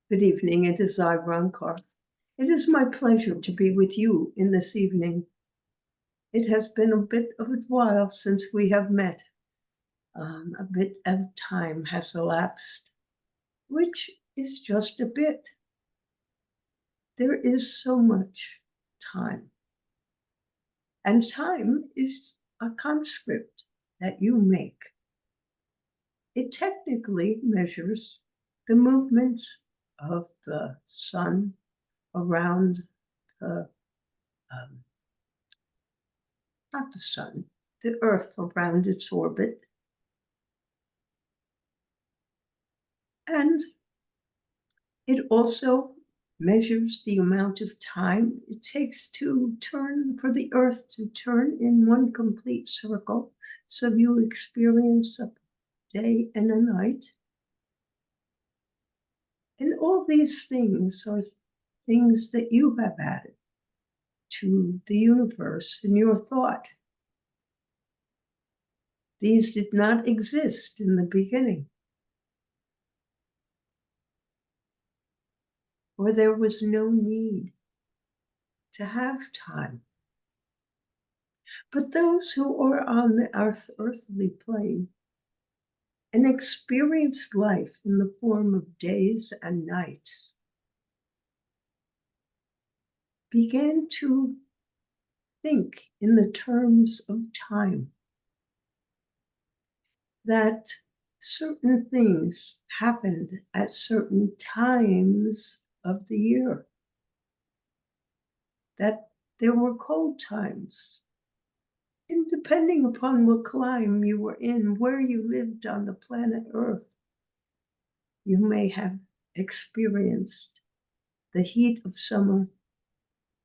Good evening, it is I, Roncar. It is my pleasure to be with you in this evening. It has been a bit of a while since we have met. A bit of time has elapsed, which is just a bit. There is so much time. And time is a conscript that you make. It technically measures the movements of the sun around the, not the sun, the Earth around its orbit. And it also measures the amount of time it takes to turn, for the Earth to turn in one complete circle. So you experience a day and a night. And all these things are things that you have added to the universe in your thought. These did not exist in the beginning, or there was no need to have time. But those who are on the earthly plane and experienced life in the form of days and nights began to think in the terms of time, that certain things happened at certain times of the year, that there were cold times. And depending upon what clime you were in, where you lived on the planet Earth, you may have experienced the heat of summer,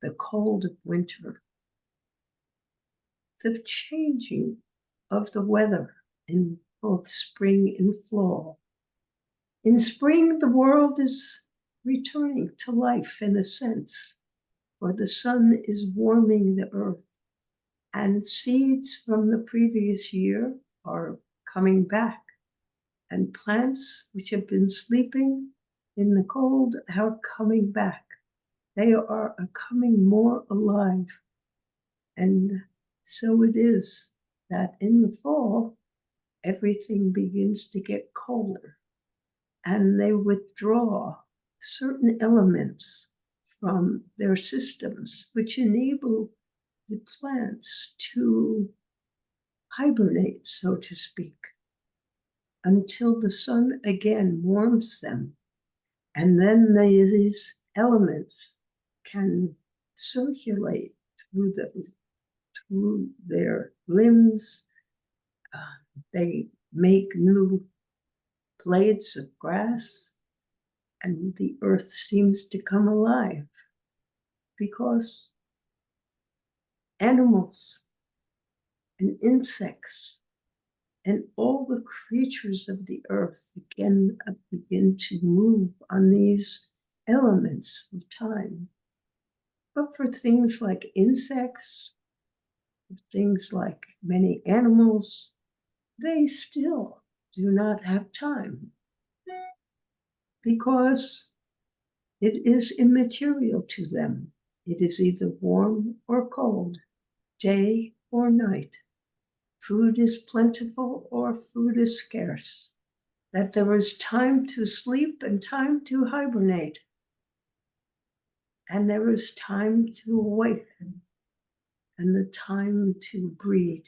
the cold of winter, the changing of the weather in both spring and fall. In spring, the world is returning to life in a sense, for the sun is warming the earth, and seeds from the previous year are coming back, and plants which have been sleeping in the cold are coming back. They are coming more alive. And so it is that in the fall, everything begins to get colder, and they withdraw certain elements from their systems, which enable the plants to hibernate, so to speak, until the sun again warms them. And then these elements can circulate through their limbs. They make new blades of grass, and the earth seems to come alive because animals and insects and all the creatures of the earth again begin to move on these elements of time. But for things like insects, things like many animals, they still do not have time because it is immaterial to them. It is either warm or cold, day or night. Food is plentiful or food is scarce. That there is time to sleep and time to hibernate. And there is time to awaken and the time to breed.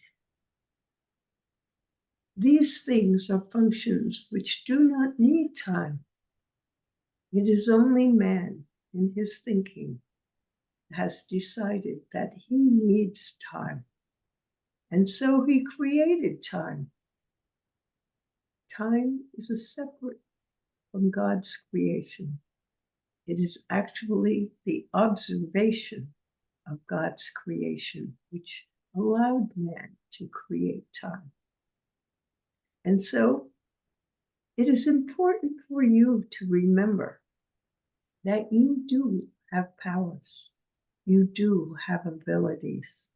These things are functions which do not need time. It is only man in his thinking has decided that he needs time. And so he created time. Time is a separate from God's creation. It is actually the observation of God's creation which allowed man to create time. And so it is important for you to remember that you do have powers. You do have abilities.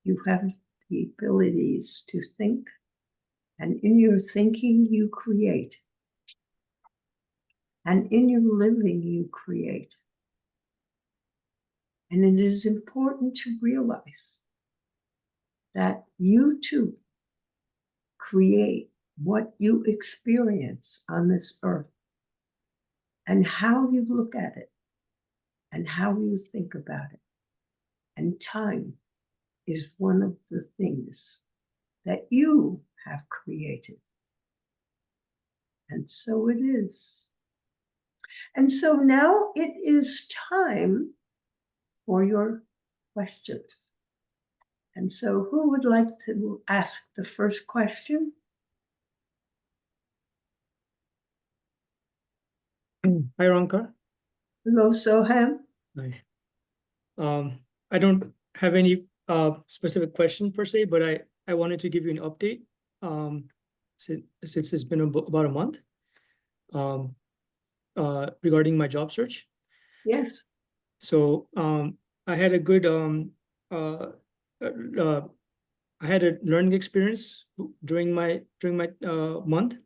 You have the abilities to think, and in your thinking, you create. And in your living, you create. And it is important to realize that you too create what you experience on this earth and how you look at it and how you think about it. And time is one of the things that you have created. And so it is. And so now it is time for your questions. And so who would like to ask the first question? Hi, Roncar. Hello, Soham. Hi. I don't have any specific question per se, but I wanted to give you an update since it's been about a month regarding my job search. Yes. So I had a good I had a learning experience during my month.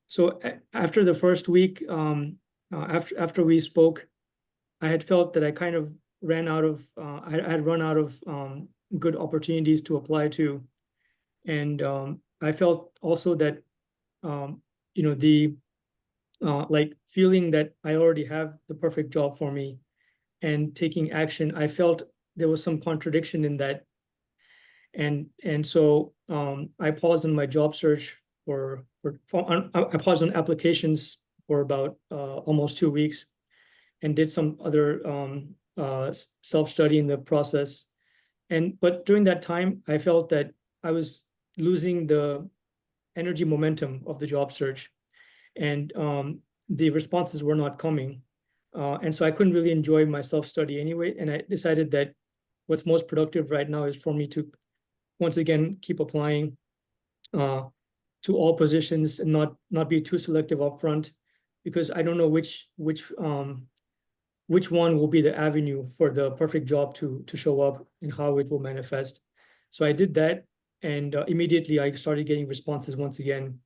So after the first week, after we spoke, I had felt that I kind of ran out of I had run out of good opportunities to apply to, and I felt also that the like feeling that I already have the perfect job for me and taking action, I felt there was some contradiction in that, and so I paused on my job search I paused on applications for about almost 2 weeks and did some other self-study in the process. But during that time, I felt that I was losing the energy momentum of the job search, and the responses were not coming. And so I couldn't really enjoy my self-study anyway. And I decided that what's most productive right now is for me to once again keep applying to all positions and not be too selective upfront, because I don't know which one will be the avenue for the perfect job to show up and how it will manifest. So I did that, and immediately I started getting responses once again.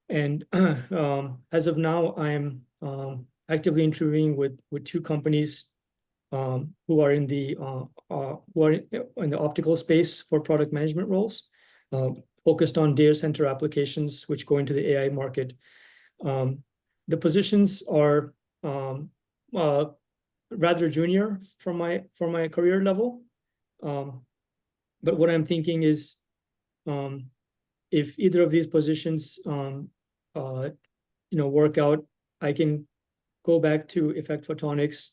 And as of now, I'm actively interviewing with two companies who are in the optical space for product management roles, focused on data center applications which go into the AI market. The positions are rather junior for my career level, but what I'm thinking is, if either of these positions work out, I can go back to Effect Photonics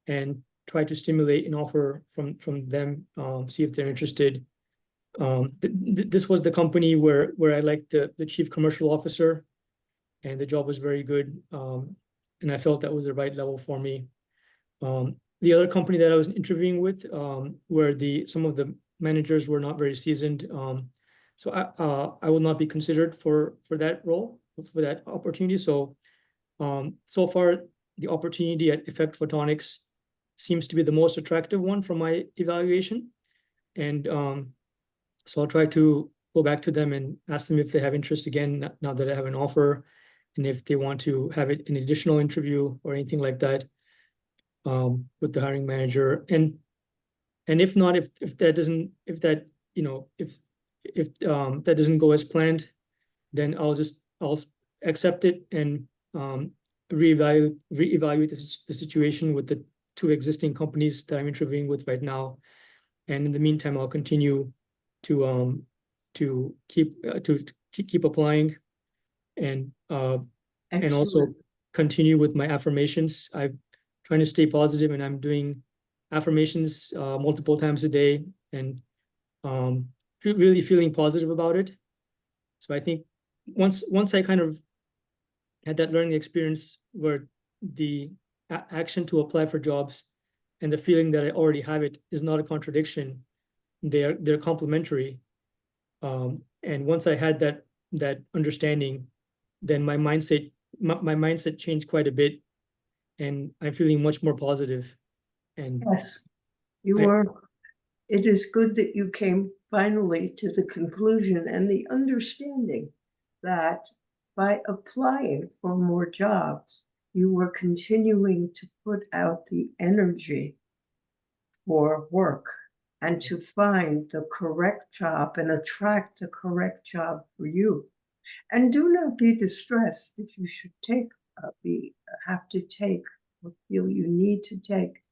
and try to stimulate an offer from them, see if they're interested. This was the company where I liked the chief commercial officer, and the job was very good, and I felt that was the right level for me. The other company that I was interviewing with, where some of the managers were not very seasoned, so I will not be considered for that role, for that opportunity. So so far, the opportunity at Effect Photonics seems to be the most attractive one from my evaluation, and so I'll try to go back to them and ask them if they have interest again now that I have an offer, and if they want to have an additional interview or anything like that with the hiring manager. And if not, if that doesn't if that doesn't go as planned, then I'll accept it and reevaluate the situation with the two existing companies that I'm interviewing with right now. And in the meantime, I'll continue to keep applying, and also continue with my affirmations. I'm trying to stay positive, and I'm doing affirmations multiple times a day, and really feeling positive about it. So I think once I kind of had that learning experience where the action to apply for jobs and the feeling that I already have it is not a contradiction, they're complementary. And once I had that understanding, then my mindset changed quite a bit, and I'm feeling much more positive. And yes, you are. It is good that you came finally to the conclusion and the understanding that by applying for more jobs, you were continuing to put out the energy for work and to find the correct job and attract the correct job for you. And do not be distressed if you should have to take or feel you need to take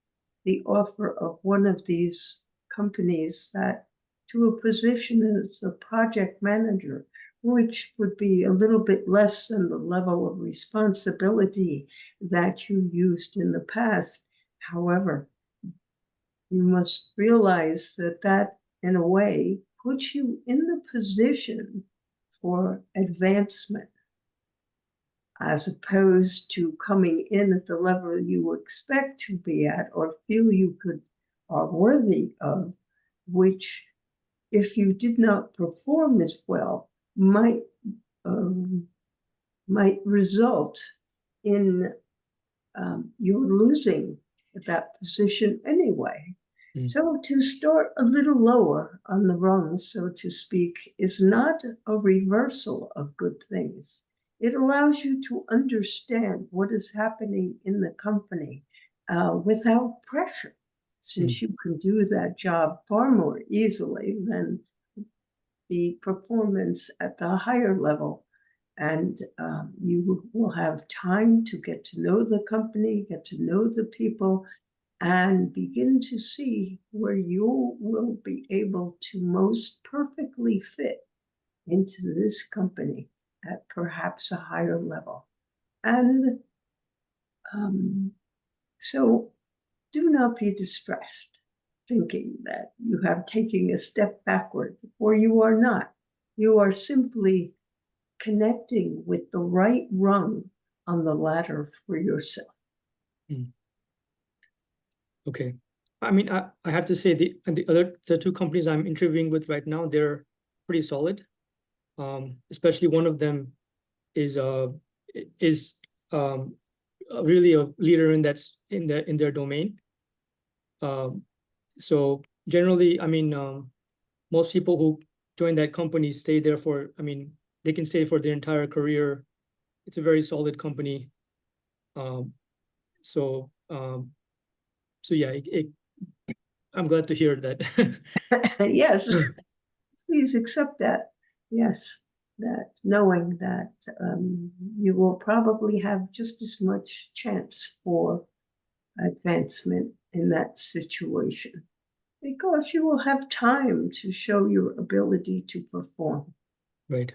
the offer of one of these companies that to a position as a project manager, which would be a little bit less than the level of responsibility that you used in the past. However, you must realize that in a way puts you in the position for advancement, as opposed to coming in at the level you expect to be at or feel you are worthy of, which, if you did not perform as well, might result in you're losing that position anyway. So to start a little lower on the rung, so to speak, is not a reversal of good things. It allows you to understand what is happening in the company without pressure, since you can do that job far more easily than the performance at the higher level. And you will have time to get to know the company, get to know the people, and begin to see where you will be able to most perfectly fit into this company at perhaps a higher level. And so do not be distressed, thinking that you have taken a step backward, for you are not. You are simply connecting with the right rung on the ladder for yourself. Okay. I mean, I have to say the two companies I'm interviewing with right now, they're pretty solid. Especially one of them is really a leader in their domain. So generally, I mean, most people who join that company stay there for, I mean, they can stay for their entire career. It's a very solid company. So yeah, I'm glad to hear that. Yes, please accept that. Yes, that knowing that you will probably have just as much chance for advancement in that situation, because you will have time to show your ability to perform. Right.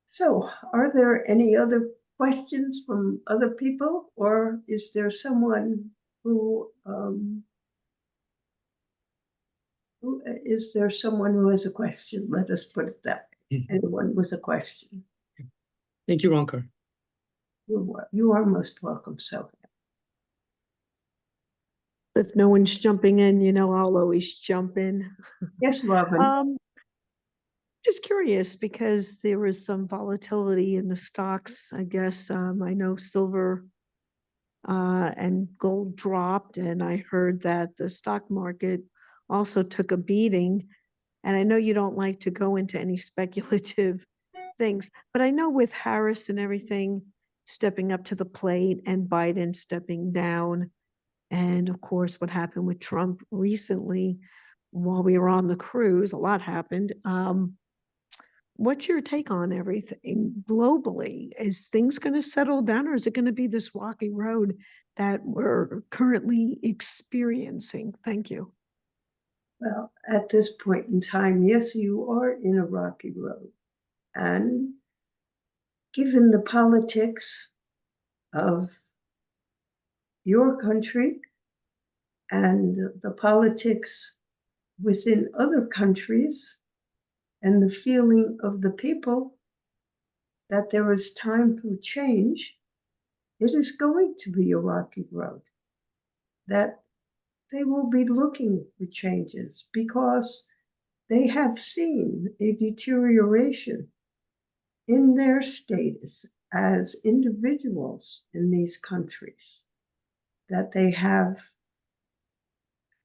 So, are there any other questions from other people, or is there someone who has a question? Let us put it that way. Anyone with a question? Thank you, Roncar. You are most welcome, so. If no one's jumping in, I'll always jump in. Yes, Robin. Just curious, because there was some volatility in the stocks, I guess. I know silver and gold dropped, and I heard that the stock market also took a beating. And I know you don't like to go into any speculative things, but I know with Harris and everything stepping up to the plate and Biden stepping down, and of course what happened with Trump recently while we were on the cruise, a lot happened. What's your take on everything globally? Is things going to settle down, or is it going to be this rocky road that we're currently experiencing? Thank you. Well, at this point in time, yes, you are in a rocky road. And given the politics of your country and the politics within other countries and the feeling of the people that there is time for change, it is going to be a rocky road. That they will be looking for changes because they have seen a deterioration in their status as individuals in these countries. That they have,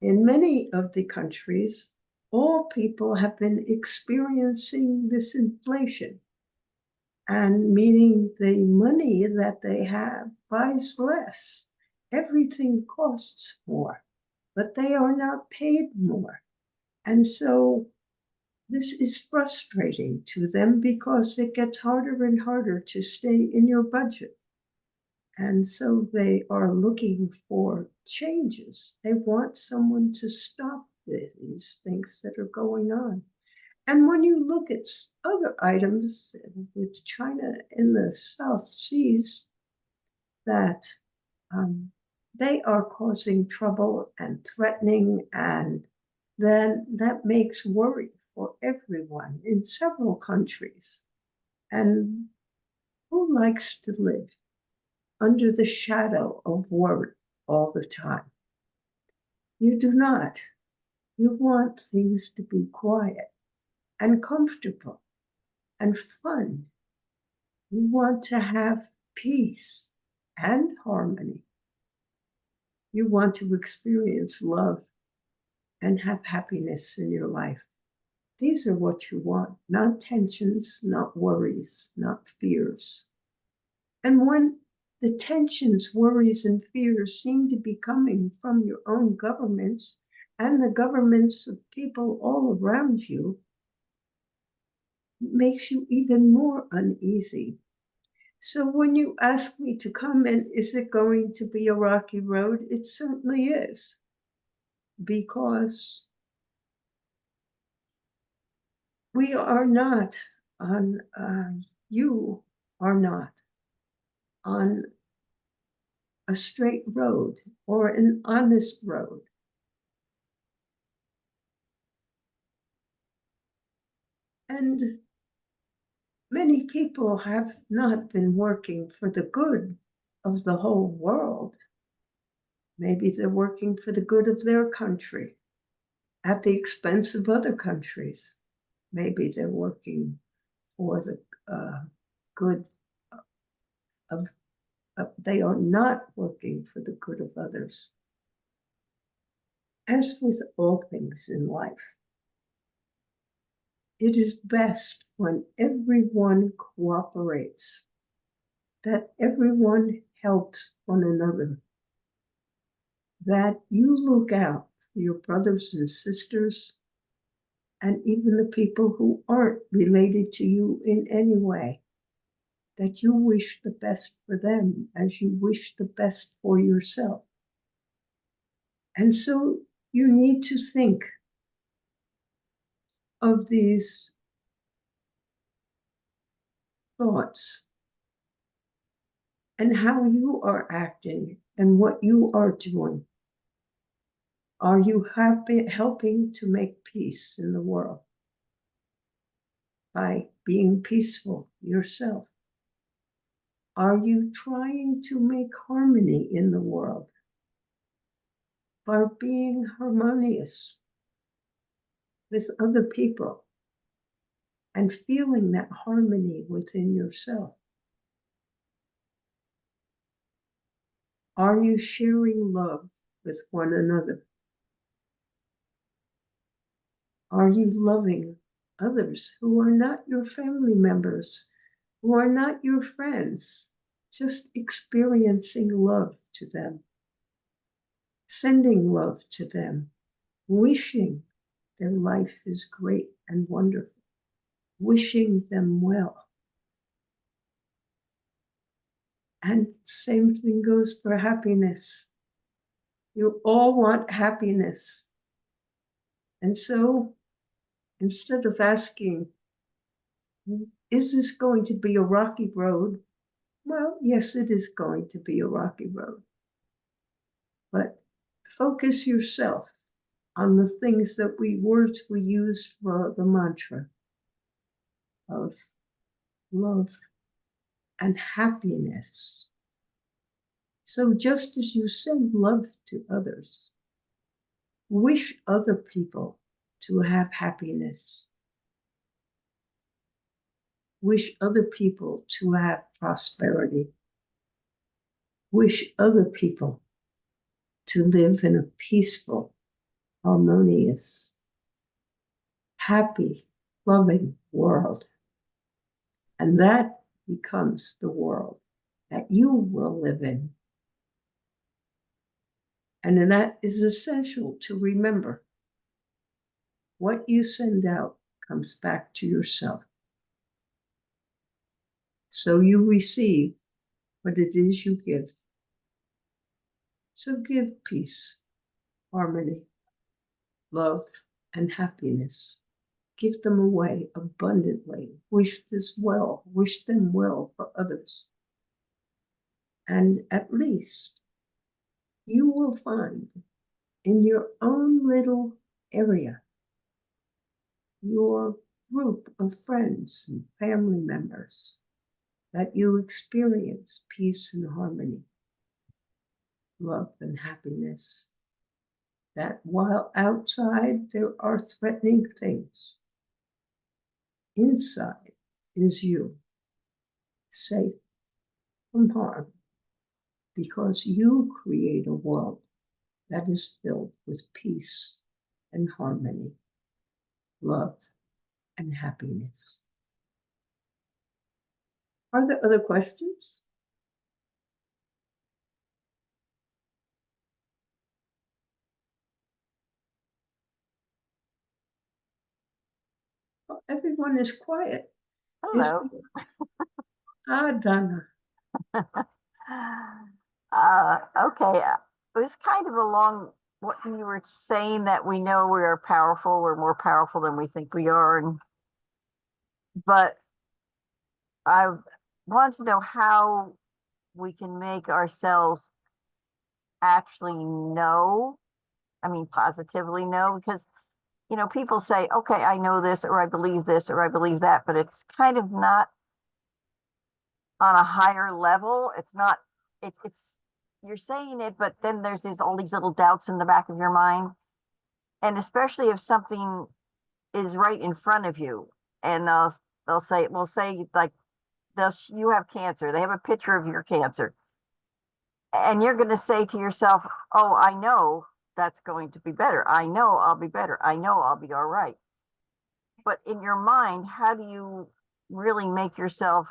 in many of the countries, all people have been experiencing this inflation. And meaning the money that they have buys less. Everything costs more, but they are not paid more. And so this is frustrating to them because it gets harder and harder to stay in your budget. And so they are looking for changes. They want someone to stop these things that are going on. And when you look at other items with China in the South Seas, that they are causing trouble and threatening, and then that makes worry for everyone in several countries. And who likes to live under the shadow of worry all the time? You do not. You want things to be quiet and comfortable and fun. You want to have peace and harmony. You want to experience love and have happiness in your life. These are what you want, not tensions, not worries, not fears. And when the tensions, worries, and fears seem to be coming from your own governments and the governments of people all around you, it makes you even more uneasy. So when you ask me to comment, is it going to be a rocky road? It certainly is, because we are not on, you are not on a straight road or an honest road. And many people have not been working for the good of the whole world. Maybe they're working for the good of their country at the expense of other countries. Maybe they're working for the good of, they are not working for the good of others. As with all things in life, it is best when everyone cooperates, that everyone helps one another, that you look out for your brothers and sisters, and even the people who aren't related to you in any way, that you wish the best for them as you wish the best for yourself. And so you need to think of these thoughts and how you are acting and what you are doing. Are you helping to make peace in the world by being peaceful yourself? Are you trying to make harmony in the world by being harmonious with other people and feeling that harmony within yourself? Are you sharing love with one another? Are you loving others who are not your family members, who are not your friends, just experiencing love to them, sending love to them, wishing their life is great and wonderful, wishing them well? And same thing goes for happiness. You all want happiness. And so instead of asking, is this going to be a rocky road? Well, yes, it is going to be a rocky road. But focus yourself on the things that words we use for the mantra of love and happiness. So just as you send love to others, wish other people to have happiness. Wish other people to have prosperity. Wish other people to live in a peaceful, harmonious, happy, loving world. And that becomes the world that you will live in. And then that is essential to remember. What you send out comes back to yourself. So you receive what it is you give. So give peace, harmony, love, and happiness. Give them away abundantly. Wish them well for others. And at least you will find in your own little area, your group of friends and family members, that you experience peace and harmony, love and happiness. That while outside there are threatening things, inside is you, safe from harm, because you create a world that is filled with peace and harmony, love and happiness. Are there other questions? Well, everyone is quiet. Hello. Donna. Okay, it was kind of along what you were saying, that we know we are powerful, we're more powerful than we think we are, but I want to know how we can make ourselves actually know, positively know, because people say, okay, I know this, or I believe this, or I believe that, but it's kind of not on a higher level. It's not, it's you're saying it, but then there's all these little doubts in the back of your mind. And especially if something is right in front of you, and we'll say like, you have cancer, they have a picture of your cancer, and you're going to say to yourself, oh, I know that's going to be better. I know I'll be better. I know I'll be all right. But in your mind, how do you really make yourself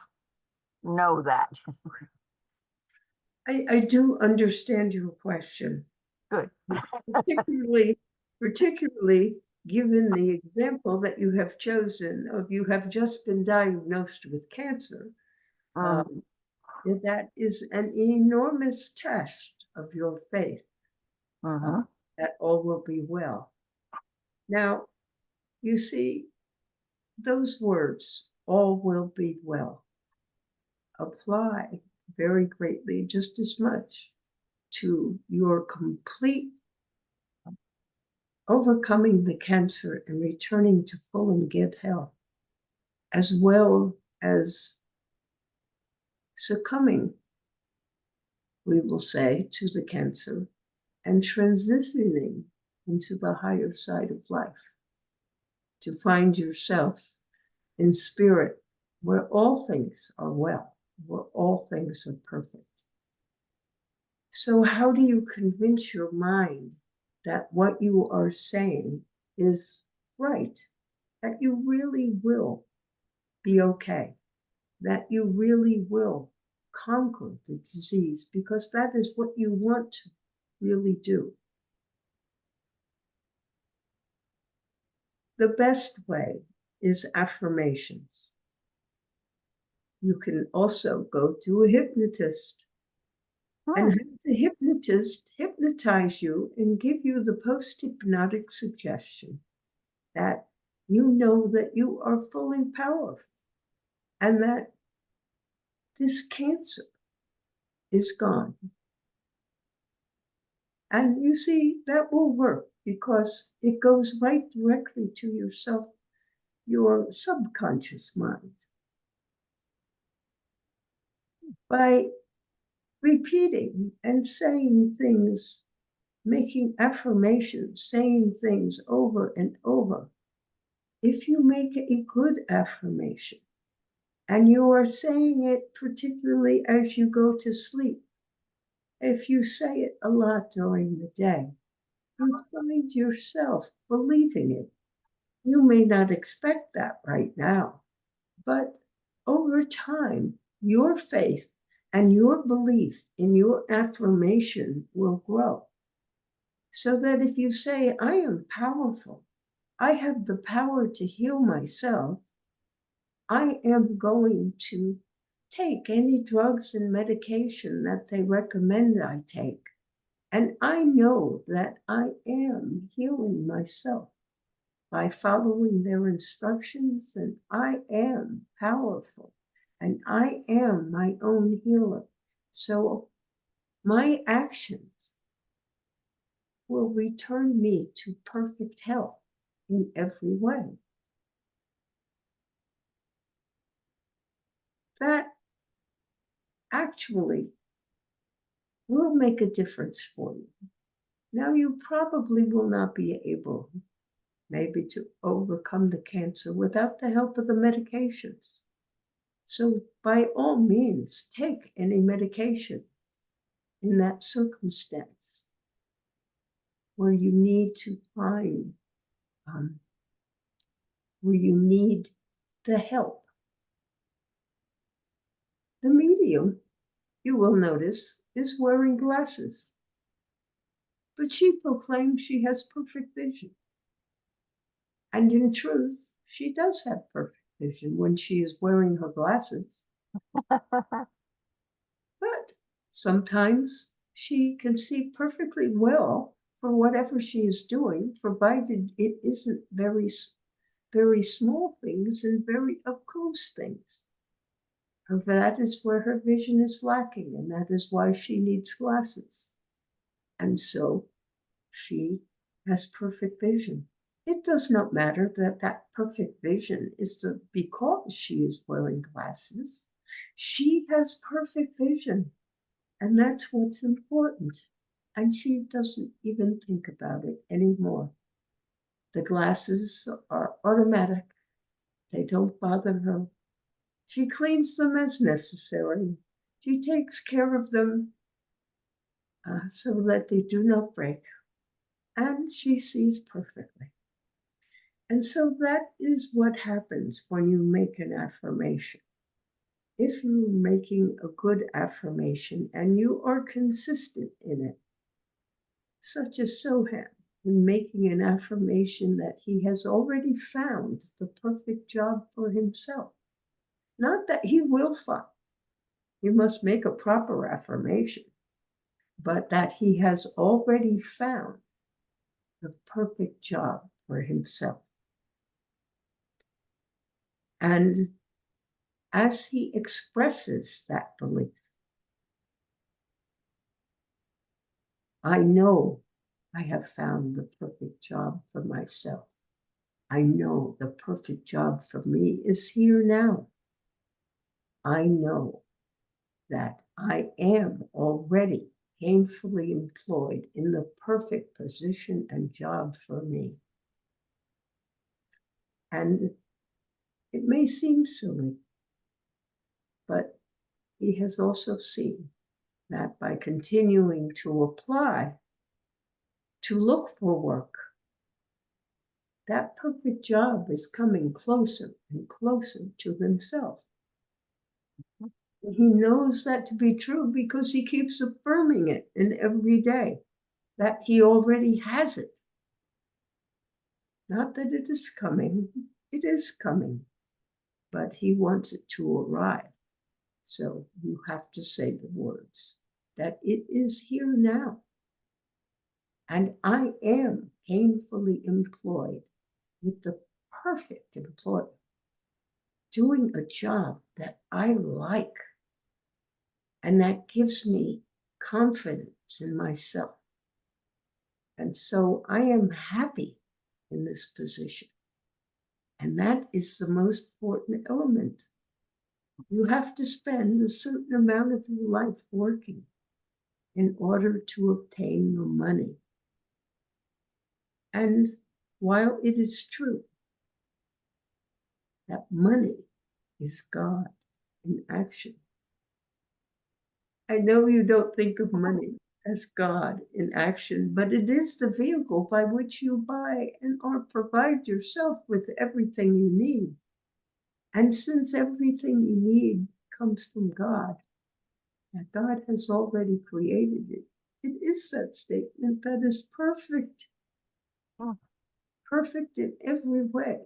know that? I do understand your question. Good. particularly given the example that you have chosen of you have just been diagnosed with cancer. That is an enormous test of your faith, that all will be well. Now, you see, those words, all will be well, apply very greatly, just as much to your complete overcoming the cancer and returning to full and good health, as well as succumbing, we will say, to the cancer and transitioning into the higher side of life, to find yourself in spirit where all things are well, where all things are perfect. So how do you convince your mind that what you are saying is right, that you really will be okay, that you really will conquer the disease, because that is what you want to really do? The best way is affirmations. You can also go to a hypnotist and have the hypnotist hypnotize you and give you the post-hypnotic suggestion that you know that you are fully powerful and that this cancer is gone. And you see, that will work because it goes right directly to yourself, your subconscious mind. By repeating and saying things, making affirmations, saying things over and over. If you make a good affirmation and you are saying it particularly as you go to sleep, if you say it a lot during the day, you find yourself believing it. You may not expect that right now, but over time, your faith and your belief in your affirmation will grow. So that if you say, I am powerful, I have the power to heal myself, I am going to take any drugs and medication that they recommend I take. And I know that I am healing myself by following their instructions, and I am powerful, and I am my own healer. So my actions will return me to perfect health in every way. That actually will make a difference for you. Now, you probably will not be able, maybe, to overcome the cancer without the help of the medications. So by all means, take any medication in that circumstance where you need to find, where you need the help. The medium, you will notice, is wearing glasses, but she proclaims she has perfect vision. And in truth, she does have perfect vision when she is wearing her glasses. But sometimes she can see perfectly well for whatever she is doing, provided it isn't very, very small things and very up close things. And that is where her vision is lacking, and that is why she needs glasses. And so she has perfect vision. It does not matter that that perfect vision is because she is wearing glasses. She has perfect vision, and that's what's important. And she doesn't even think about it anymore. The glasses are automatic. They don't bother her. She cleans them as necessary. She takes care of them so that they do not break. And she sees perfectly. And so that is what happens when you make an affirmation. If you're making a good affirmation and you are consistent in it, such as Soham, in making an affirmation that he has already found the perfect job for himself. Not that he will find. You must make a proper affirmation, but that he has already found the perfect job for himself. And as he expresses that belief, I know I have found the perfect job for myself. I know the perfect job for me is here now. I know that I am already gainfully employed in the perfect position and job for me. And it may seem silly, but he has also seen that by continuing to apply, to look for work, that perfect job is coming closer and closer to himself. He knows that to be true because he keeps affirming it in every day, that he already has it. Not that it is coming, it is coming, but he wants it to arrive. So you have to say the words, that it is here now. And I am gainfully employed with the perfect employer, doing a job that I like, and that gives me confidence in myself. And so I am happy in this position. And that is the most important element. You have to spend a certain amount of your life working in order to obtain your money. And while it is true that money is God in action, I know you don't think of money as God in action, but it is the vehicle by which you buy and or provide yourself with everything you need. And since everything you need comes from God, that God has already created it. It is that statement that is perfect, perfect in every way.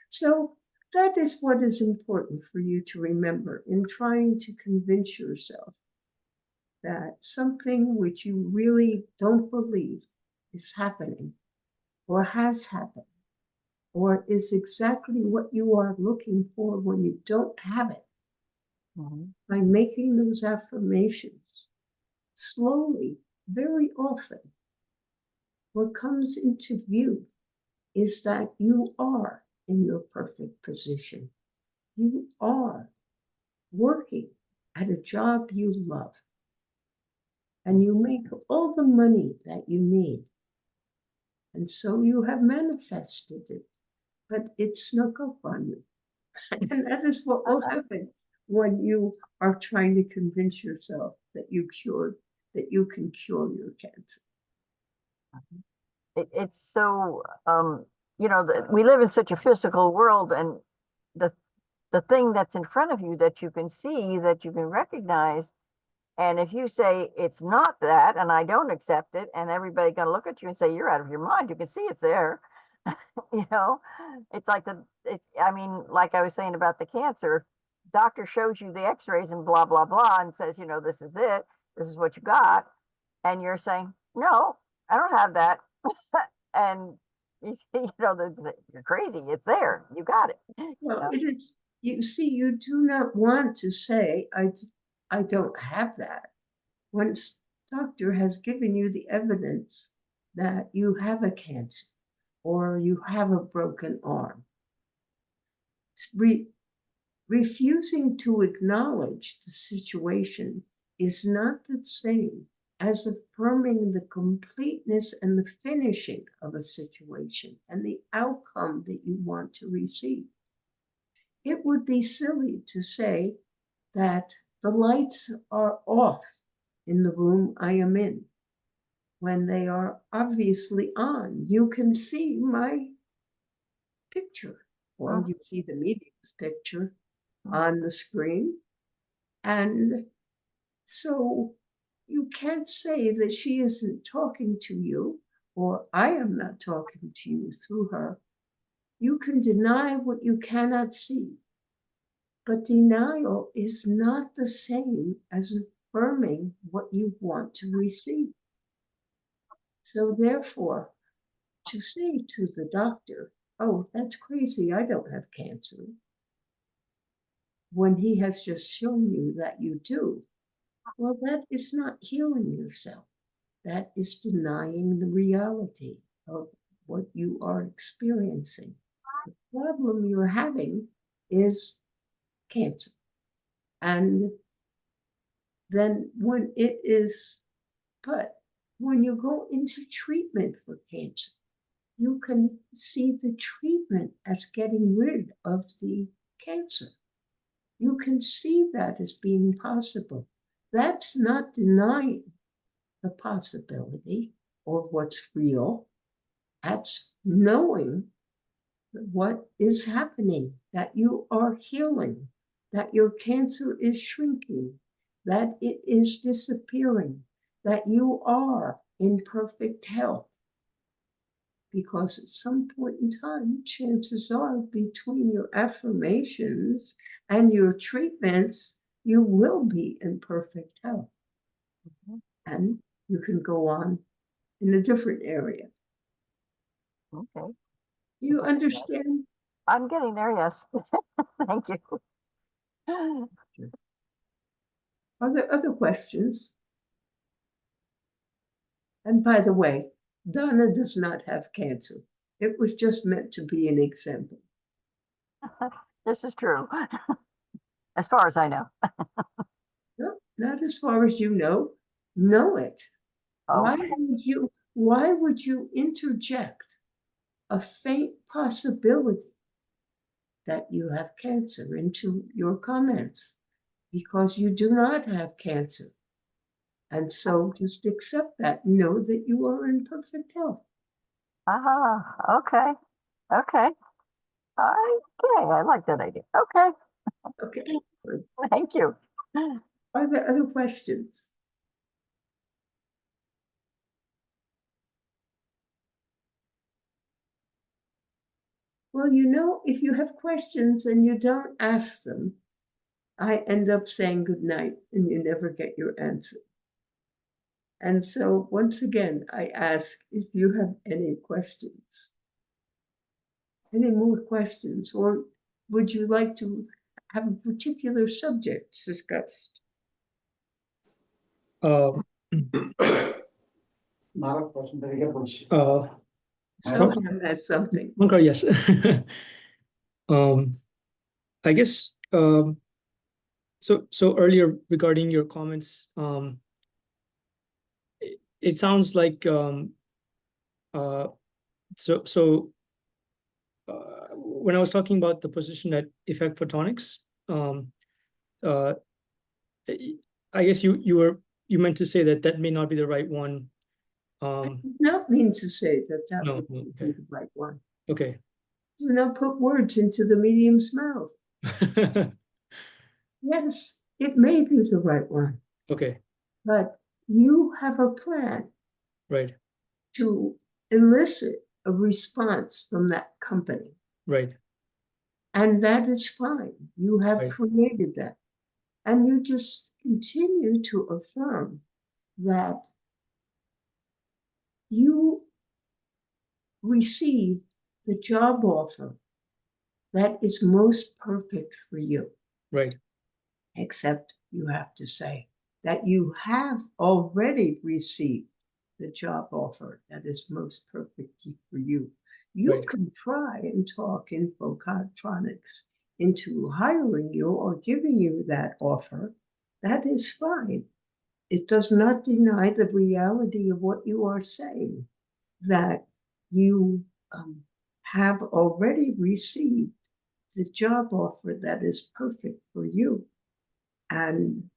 So that is what is important for you to remember in trying to convince yourself that something which you really don't believe is happening or has happened or is exactly what you are looking for when you don't have it. By making those affirmations slowly, very often, what comes into view is that you are in your perfect position. You are working at a job you love, and you make all the money that you need. And so you have manifested it, but it snuck up on you. And that is what will happen when you are trying to convince yourself that you can cure your cancer. It's so, we live in such a physical world, and the thing that's in front of you that you can see, that you can recognize, and if you say it's not that, and I don't accept it, and everybody gonna look at you and say you're out of your mind, you can see it's there. It's like like I was saying about the cancer, doctor shows you the x-rays and blah blah blah and says, this is it, this is what you got, and you're saying, no, I don't have that. And you're crazy, it's there, you got it. Well, it is, you see, you do not want to say, I don't have that. Once doctor has given you the evidence that you have a cancer or you have a broken arm, refusing to acknowledge the situation is not the same as affirming the completeness and the finishing of a situation and the outcome that you want to receive. It would be silly to say that the lights are off in the room I am in when they are obviously on. You can see my picture, or you see the meeting's picture on the screen. And so you can't say that she isn't talking to you, or I am not talking to you through her. You can deny what you cannot see, but denial is not the same as affirming what you want to receive. So therefore, to say to the doctor, oh, that's crazy, I don't have cancer, when he has just shown you that you do, well, that is not healing yourself. That is denying the reality of what you are experiencing. The problem you're having is cancer. And then when when you go into treatment for cancer, you can see the treatment as getting rid of the cancer. You can see that as being possible. That's not denying the possibility or what's real. That's knowing what is happening, that you are healing, that your cancer is shrinking, that it is disappearing, that you are in perfect health. Because at some point in time, chances are between your affirmations and your treatments, you will be in perfect health. And you can go on in a different area. Okay. You understand? I'm getting there, yes. Thank you. Are there other questions? And by the way, Donna does not have cancer. It was just meant to be an example. This is true, as far as I know. No, not as far as you know. Know it. Why would you interject a faint possibility that you have cancer into your comments? Because you do not have cancer. And so just accept that. Know that you are in perfect health. Okay. Okay. I like that idea. Okay. Okay. offered. Thank you. Are there other questions? Well, you know, if you have questions and you don't ask them, I end up saying good night and you never get your answer. And so once again, I ask if you have any questions. Any more questions, or would you like to have a particular subject discussed? Uh, Not a question, but I get one. Someone has something. Roncar, yes. I guess so earlier regarding your comments, it sounds like when I was talking about the position at Effect Photonics, I guess you meant to say that may not be the right one. I did not mean to say that No, would no, be okay. the right one. Okay. Do not put words into the medium's mouth. Yes, it may be the right one, Okay, but you have a plan right, to elicit a response from that company. right, And that is fine. You have Right. created that. And you just continue to affirm that you receive the job offer that is most perfect for you. right, Except you have to say that you have already received the job offer that is most perfect for you. You Right. can try and talk Infotronics into hiring you or giving you that offer. That is fine. It does not deny the reality of what you are saying, that you have already received the job offer that is perfect for you. And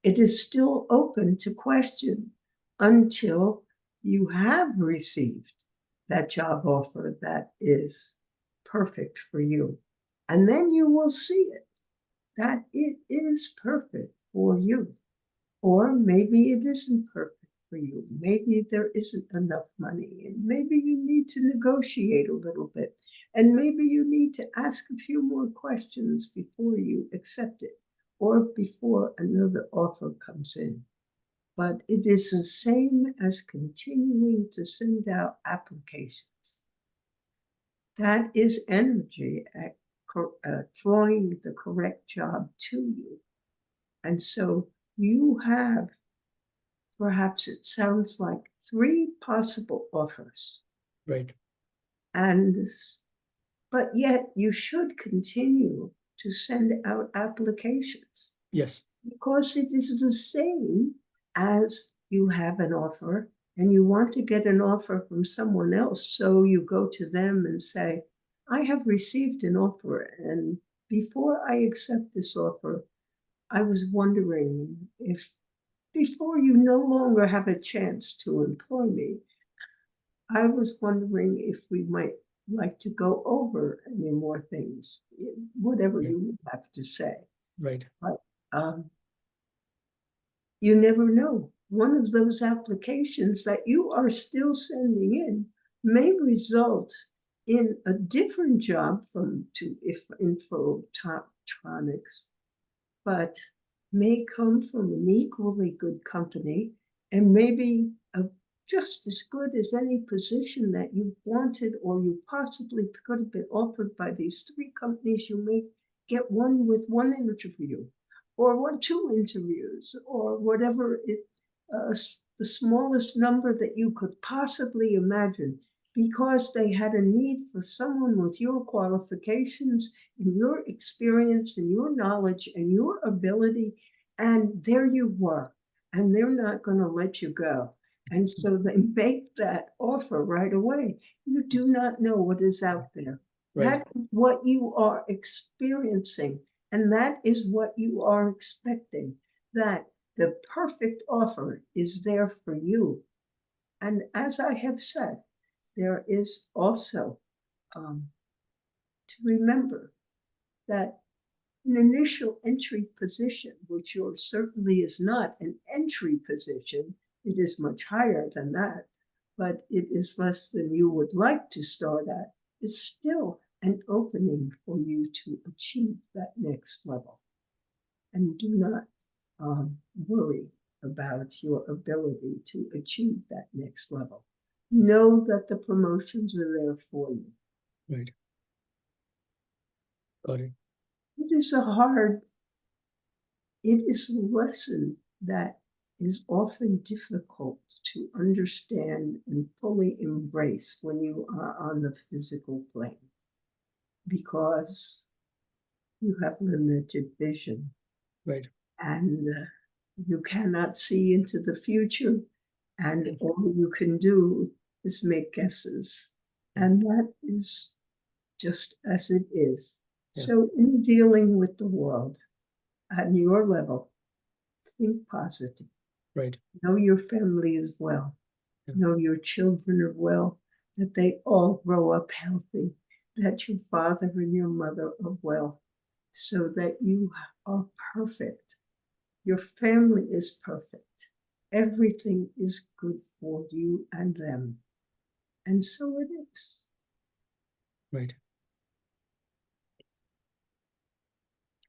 it is still open to question until you have received that job offer that is perfect for you. And then you will see it, that it is perfect for you. Or maybe it isn't perfect for you. Maybe there isn't enough money, and maybe you need to negotiate a little bit. And maybe you need to ask a few more questions before you accept it, or before another offer comes in. But it is the same as continuing to send out applications. That is energy drawing the correct job to you. And so you have, perhaps it sounds like, 3 possible offers. right, But yet you should continue to send out applications, yes, because it is the same as you have an offer and you want to get an offer from someone else. So you go to them and say, I have received an offer, and before I accept this offer, I was wondering if, before you no longer have a chance to employ me, I was wondering if we might like to go over any more things, whatever Okay. you would have to say. right, But you never know. One of those applications that you are still sending in may result in a different job to Infotronics, but may come from an equally good company and maybe just as good as any position that you wanted or you possibly could have been offered by these 3 companies. You may get one with 1 interview, or 2 interviews, or whatever the smallest number that you could possibly imagine, because they had a need for someone with your qualifications and your experience and your knowledge and your ability. And there you were, and they're not going to let you go. And so they make that offer right away. You do not know what is out there. right, That is what you are experiencing. And that is what you are expecting, that the perfect offer is there for you. And as I have said, there is also to remember that an initial entry position, which yours certainly is not an entry position. It is much higher than that, but it is less than you would like to start at. It's still an opening for you to achieve that next level. And do not worry about your ability to achieve that next level. Know that the promotions are there for you. Right. Got it. It is a lesson that is often difficult to understand and fully embrace when you are on the physical plane, because you have limited vision. Right. And you cannot see into the future, and all you can do is make guesses. And that is just as it is. Yeah. So in dealing with the world at your level, think positive. Right. Know your family is well. Yeah. Know your children are well, that they all grow up healthy, that your father and your mother are well, so that you are perfect. Your family is perfect. Everything is good for you and them. And so it is. Right.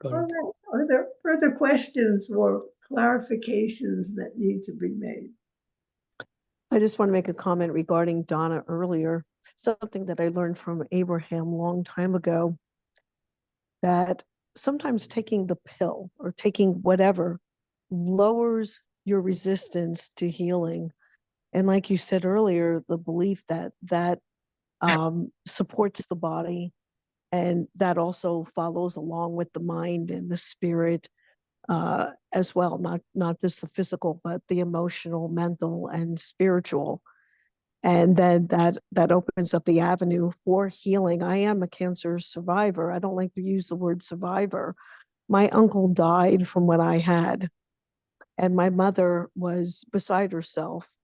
Got All it. right. Are there further questions or clarifications that need to be made? I just want to make a comment regarding Donna earlier, something that I learned from Abraham a long time ago, that sometimes taking the pill or taking whatever lowers your resistance to healing. And like you said earlier, the belief that supports the body, and that also follows along with the mind and the spirit as well, not just the physical, but the emotional, mental, and spiritual. And then that opens up the avenue for healing. I am a cancer survivor. I don't like to use the word survivor. My uncle died from what I had, and my mother was beside herself,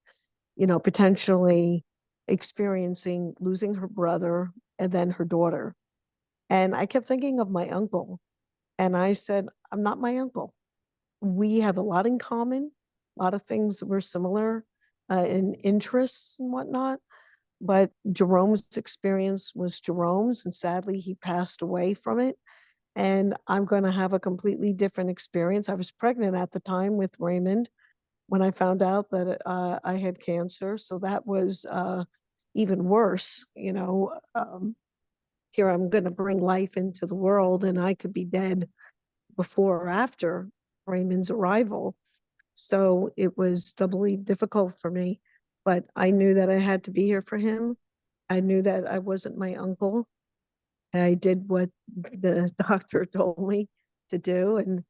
potentially experiencing losing her brother and then her daughter. And I kept thinking of my uncle, and I said, I'm not my uncle. We have a lot in common, a lot of things were similar in interests and whatnot. But Jerome's experience was Jerome's, and sadly, he passed away from it. And I'm going to have a completely different experience. I was pregnant at the time with Raymond when I found out that I had cancer. So that was even worse. Here I'm going to bring life into the world, and I could be dead before or after Raymond's arrival. So it was doubly difficult for me. But I knew that I had to be here for him. I knew that I wasn't my uncle. I did what the doctor told me to do, and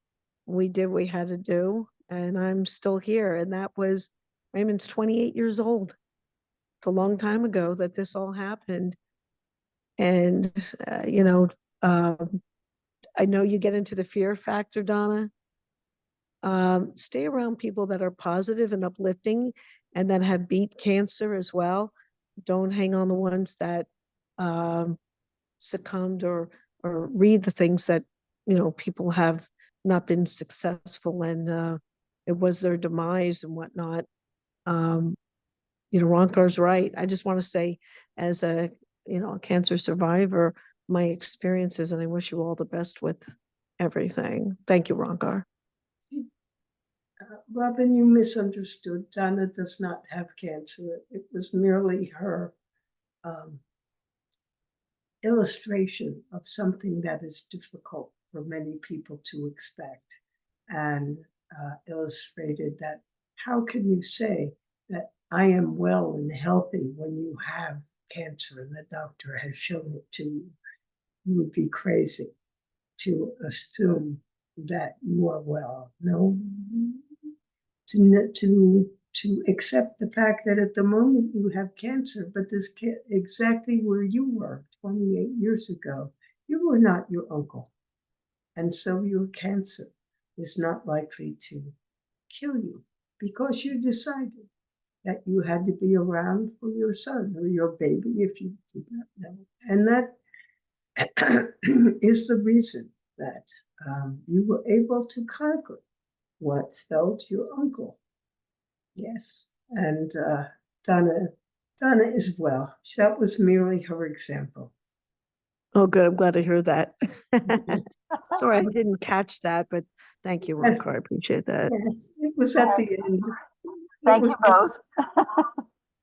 we did what we had to do, and I'm still here. And that was, Raymond's 28 years old. It's a long time ago that this all happened. And, I know you get into the fear factor, Donna. Stay around people that are positive and uplifting and that have beat cancer as well. Don't hang on the ones that succumbed or read the things that people have not been successful, and it was their demise and whatnot. Roncar's right. I just want to say, as a a cancer survivor, my experiences, and I wish you all the best with everything. Thank you, Roncar. Robin, you misunderstood. Donna does not have cancer. It was merely her illustration of something that is difficult for many people to expect, and illustrated that how can you say that I am well and healthy when you have cancer and the doctor has shown it to you? You would be crazy to assume that you are well. No, to accept the fact that at the moment you have cancer, but this exactly where you were 28 years ago. You were not your uncle. And so your cancer is not likely to kill you because you decided that you had to be around for your son or your baby if you did not know. And that is the reason that You were able to conquer what felled your uncle. Yes, and Donna is well. That was merely her example. Oh, good. I'm glad to hear that. Sorry, I didn't catch that, but thank you, Yes. Roncar. I appreciate that. Yes, it was at the end. Thank you both.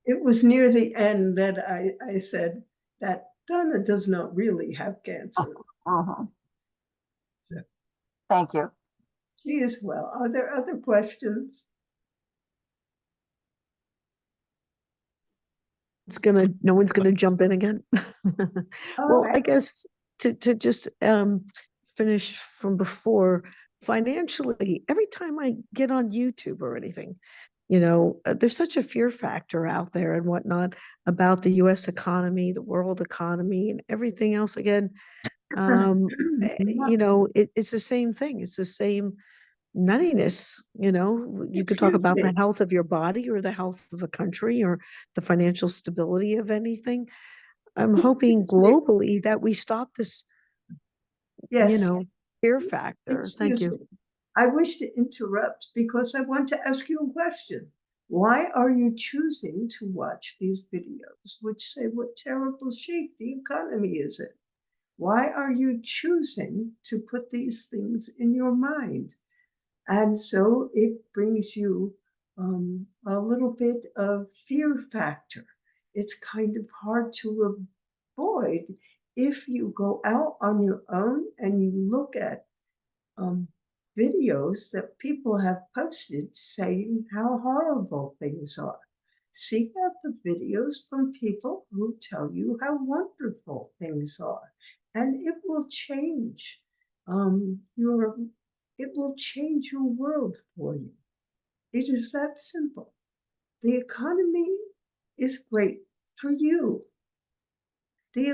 It was near the end that I said that Donna does not really have cancer. Mhm. So Thank you. she is well. Are there other questions? No one's gonna jump in again. All Well, I right. guess to just finish from before, financially, every time I get on YouTube or anything, there's such a fear factor out there and whatnot about the US economy, the world economy, and everything else. Again, it's the same thing. It's the same nuttiness. You could talk Excuse about the me. health of your body or the health of a country or the financial stability of anything. I'm hoping Excuse me. globally that we stop this, Yes. fear factor. Thank Excuse you. me. I wish to interrupt because I want to ask you a question. Why are you choosing to watch these videos which say what terrible shape the economy is in? Why are you choosing to put these things in your mind? And so it brings you a little bit of fear factor. It's kind of hard to avoid if you go out on your own and you look at videos that people have posted saying how horrible things are. Seek out the videos from people who tell you how wonderful things are, and it will change your it will change your world for you. It is that simple. The economy is great for you. The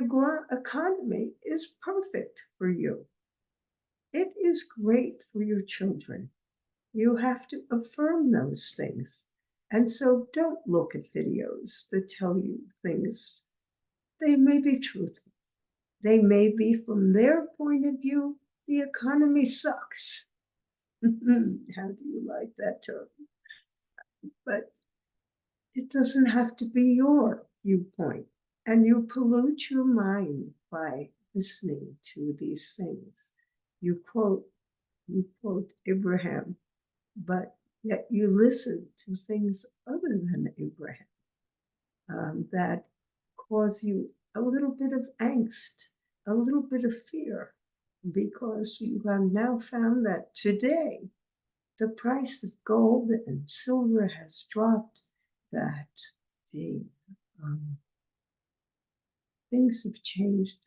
economy is perfect for you. It is great for your children. You have to affirm those things. And so don't look at videos that tell you things. They may be truthful. They may be from their point of view, the economy sucks. How do you like that term? But it doesn't have to be your viewpoint. And you pollute your mind by listening to these things. You quote Abraham, but yet you listen to things other than Abraham that cause you a little bit of angst, a little bit of fear, because you have now found that today the price of gold and silver has dropped, that the things have changed,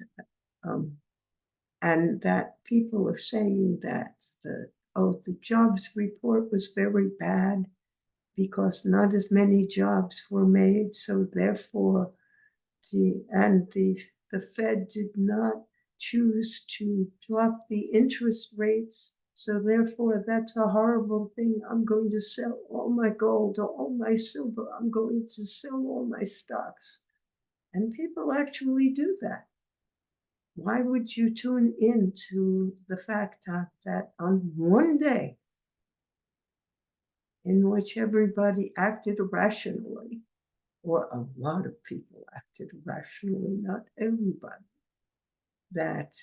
and that people are saying that the jobs report was very bad because not as many jobs were made, so therefore the Fed did not choose to drop the interest rates. So therefore, that's a horrible thing. I'm going to sell all my gold or all my silver. I'm going to sell all my stocks. And people actually do that. Why would you tune in to the fact that on one day in which everybody acted irrationally, or a lot of people acted irrationally, not everybody, that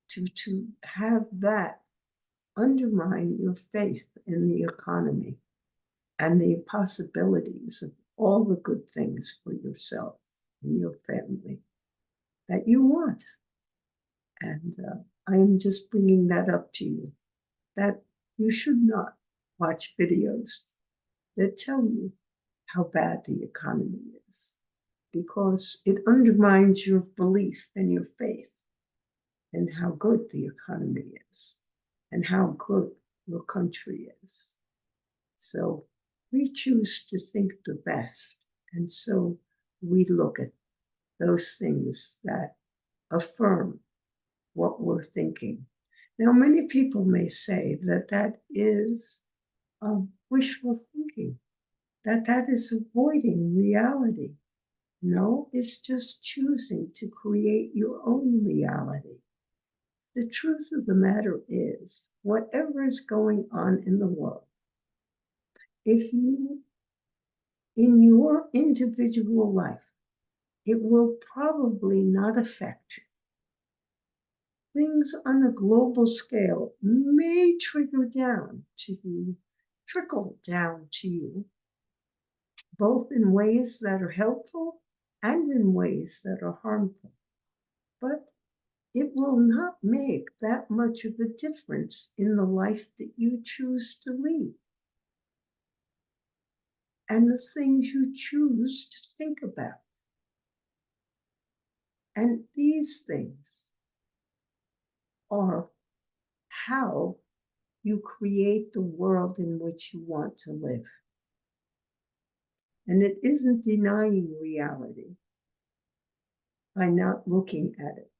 to have that undermine your faith in the economy and the possibilities of all the good things for yourself and your family that you want. And I am just bringing that up to you, that you should not watch videos that tell you how bad the economy is, because it undermines your belief and your faith in how good the economy is and how good your country is. So we choose to think the best. And so we look at those things that affirm what we're thinking. Now, many people may say that that is wishful thinking, that that is avoiding reality. No, it's just choosing to create your own reality. the truth of the matter is, whatever is going on in the world, if you, in your individual life, it will probably not affect you. Things on a global scale may trickle down to you, both in ways that are helpful and in ways that are harmful. But it will not make that much of a difference in the life that you choose to lead and the things you choose to think about. And these things are how you create the world in which you want to live. And it isn't denying reality by not looking at it.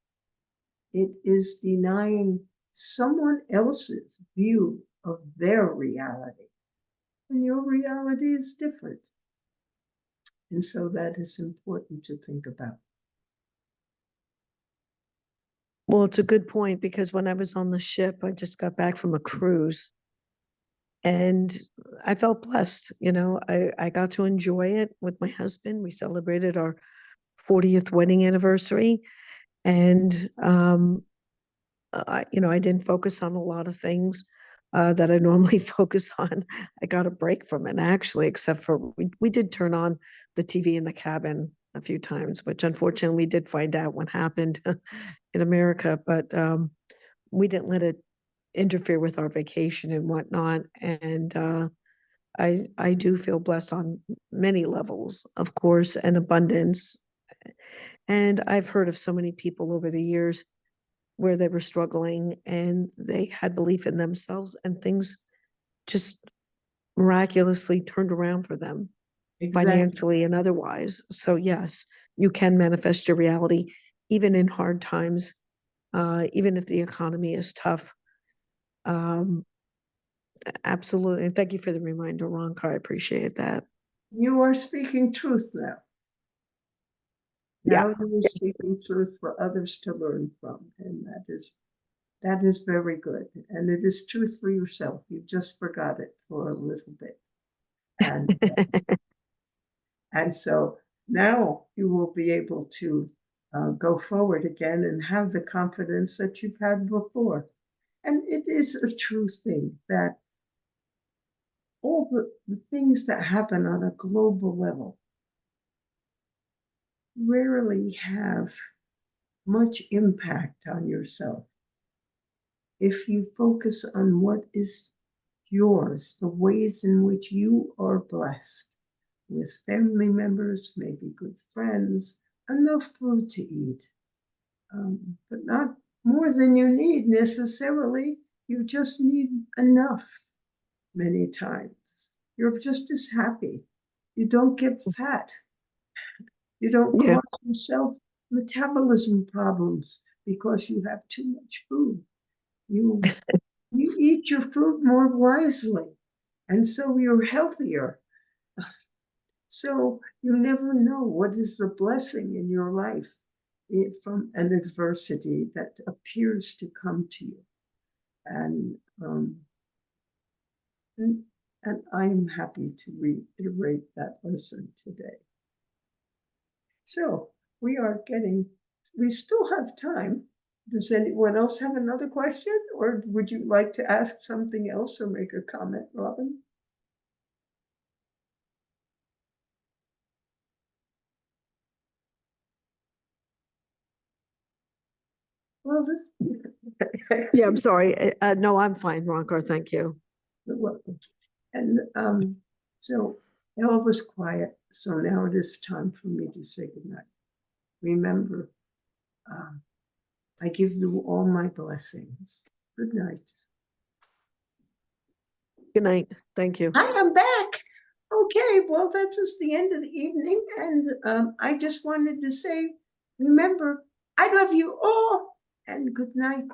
It is denying someone else's view of their reality. And your reality is different. And so that is important to think about. Well, it's a good point, because when I was on the ship, I just got back from a cruise and I felt blessed. I got to enjoy it with my husband. We celebrated our 40th wedding anniversary. And, I didn't focus on a lot of things that I normally focus on. I got a break from it, actually, except for we did turn on the TV in the cabin a few times, which unfortunately we did find out what happened in America, but we didn't let it interfere with our vacation and whatnot. And I do feel blessed on many levels, of course, and abundance. And I've heard of so many people over the years where they were struggling and they had belief in themselves and things just miraculously turned around for them, financially and otherwise. So yes, you can manifest your reality even in hard times, even if the economy is tough. Absolutely. And thank you for the reminder, Roncar. I appreciate that. You are speaking truth now. Now you are speaking truth for others to learn from. And that is very good. And it is truth for yourself. You just forgot it for a little bit. And, and so now you will be able to go forward again and have the confidence that you've had before. And it is a true thing that all the things that happen on a global level rarely have much impact on yourself. If you focus on what is yours, the ways in which you are blessed with family members, maybe good friends, enough food to eat, but not more than you need necessarily. You just need enough many times. You're just as happy. You don't get fat. You don't cause yourself metabolism problems because you have too much food. You eat your food more wisely, and so you're healthier. So you never know what is the blessing in your life from an adversity that appears to come to you. And I'm happy to reiterate that lesson today. So we still have time. Does anyone else have another question, or would you like to ask something else or make a comment, Robin? Well, Yeah, I'm sorry. No, I'm fine, Roncar. Thank you. You're welcome. And so all was quiet. So now it is time for me to say goodnight. Remember, I give you all my blessings. Good night. Good night. Thank you. I am back. Okay, well, that's just the end of the evening. And I just wanted to say, remember, I love you all and good night.